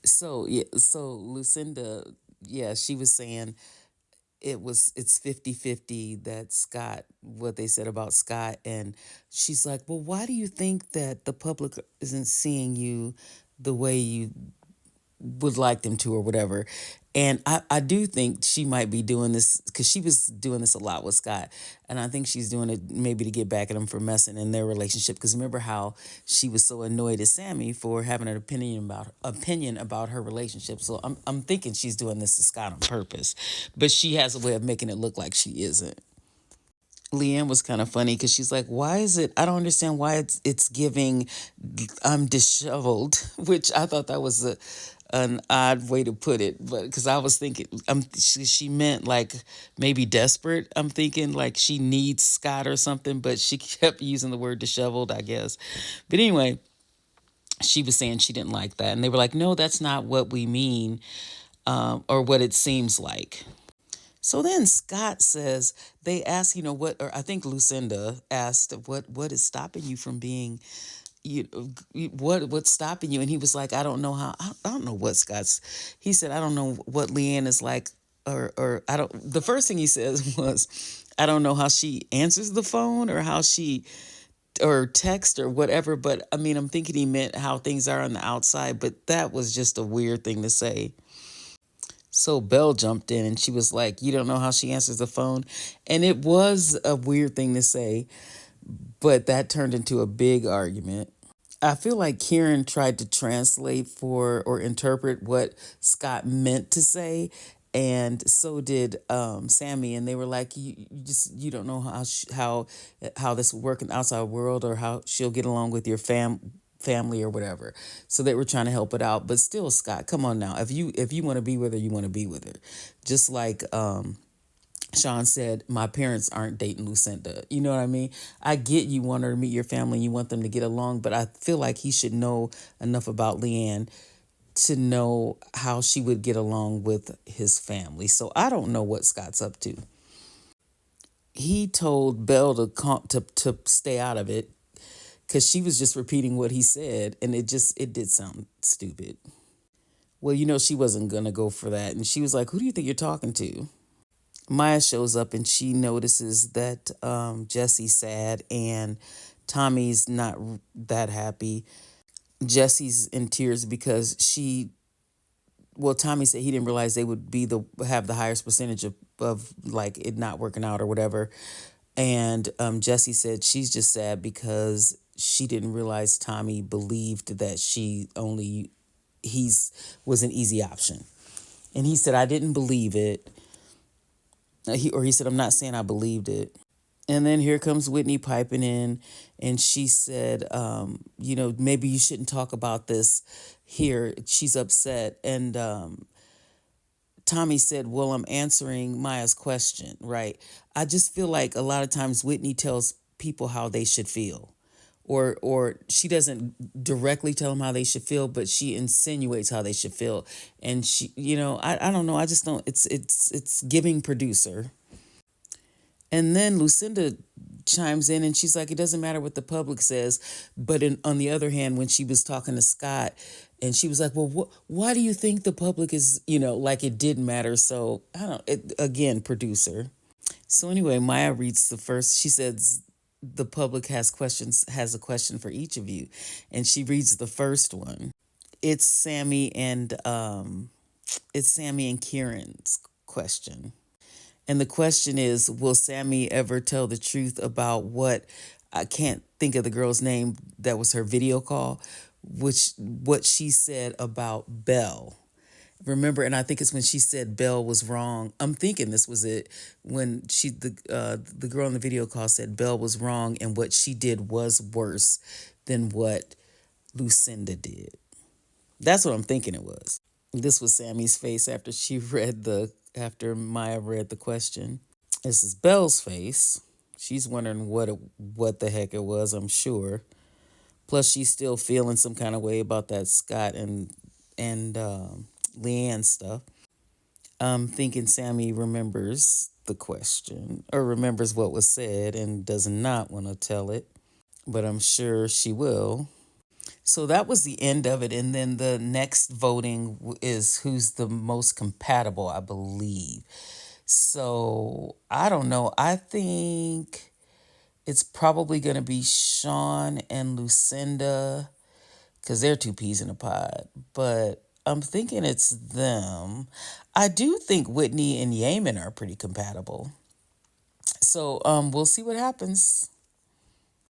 So Lucinda, yeah, she was saying it's 50-50 that Scott, what they said about Scott. And she's like, well, why do you think that the public isn't seeing you the way you would like them to or whatever? And I do think she might be doing this because she was doing this a lot with Scott. And I think she's doing it maybe to get back at him for messing in their relationship. Because remember how she was so annoyed at Sammy for having an opinion about her relationship. So I'm thinking she's doing this to Scott on purpose. But she has a way of making it look like she isn't. Leanne was kind of funny because she's like, "Why is it? I don't understand why it's giving. I'm disheveled," which I thought that was an odd way to put it, but because I was thinking, she meant like maybe desperate. I'm thinking like she needs Scott or something, but she kept using the word disheveled, I guess. But anyway, she was saying she didn't like that, and they were like, "No, that's not what we mean, or what it seems like." So then Scott says they ask, what, or I think Lucinda asked, what is stopping you from being, you, what's stopping you? And he was like, I don't know how, I don't know what Scott's. He said, I don't know what Leanne is like, or I don't. The first thing he says was, I don't know how she answers the phone or how she or text or whatever. But I mean, I'm thinking he meant how things are on the outside. But that was just a weird thing to say. So Belle jumped in and she was like, you don't know how she answers the phone. And it was a weird thing to say, but that turned into a big argument. I feel like Kieran tried to translate for or interpret what Scott meant to say. And so did Sammy, and they were like, "You don't know how this will work in the outside world, or how she'll get along with your family or whatever." So they were trying to help it out, but still, Scott, come on now. If you want to be with her, you want to be with her. Just like Sean said, my parents aren't dating Lucinda. You know what I mean? I get you want her to meet your family and you want them to get along, but I feel like he should know enough about Leanne to know how she would get along with his family. So I don't know what Scott's up to. He told Belle to stay out of it because she was just repeating what he said, and it did sound stupid. Well, she wasn't gonna go for that, and she was like, "Who do you think you're talking to?" Maya shows up and she notices that Jesse's sad and Tommy's not that happy. Jesse's in tears because Tommy said he didn't realize they would have the highest percentage of like it not working out or whatever. And Jesse said she's just sad because she didn't realize Tommy believed that he's was an easy option. And he said, I didn't believe it. He said, I'm not saying I believed it. And then here comes Whitney piping in, and she said, maybe you shouldn't talk about this here. She's upset. And Tommy said, well, I'm answering Maya's question, right? I just feel like a lot of times Whitney tells people how they should feel. Or she doesn't directly tell them how they should feel, but she insinuates how they should feel. And she, I don't know. I just don't, it's giving producer. And then Lucinda chimes in and she's like, it doesn't matter what the public says. But on the other hand, when she was talking to Scott, and she was like, well, why do you think the public is, like it didn't matter? So I don't, again, producer. So anyway, Maya reads the first, she says, the public has a question for each of you. And she reads the first one. It's Sammy and, Kieran's question. And the question is, will Sammy ever tell the truth about what, I can't think of the girl's name that was her video call, what she said about Belle. Remember, and I think it's when she said Belle was wrong. I'm thinking this was it when the girl in the video call said Belle was wrong and what she did was worse than what Lucinda did. That's what I'm thinking it was. This was Sammy's face after Maya read the question. This is Belle's face. She's wondering what the heck it was, I'm sure. Plus, she's still feeling some kind of way about that Scott and Leanne stuff. I'm thinking Sammy remembers the question or remembers what was said and does not want to tell it, but I'm sure she will. So that was the end of it. And then the next voting is who's the most compatible, I believe. So I don't know. I think it's probably going to be Sean and Lucinda because they're two peas in a pod. But I'm thinking it's them. I do think Whitney and Yemen are pretty compatible. So we'll see what happens.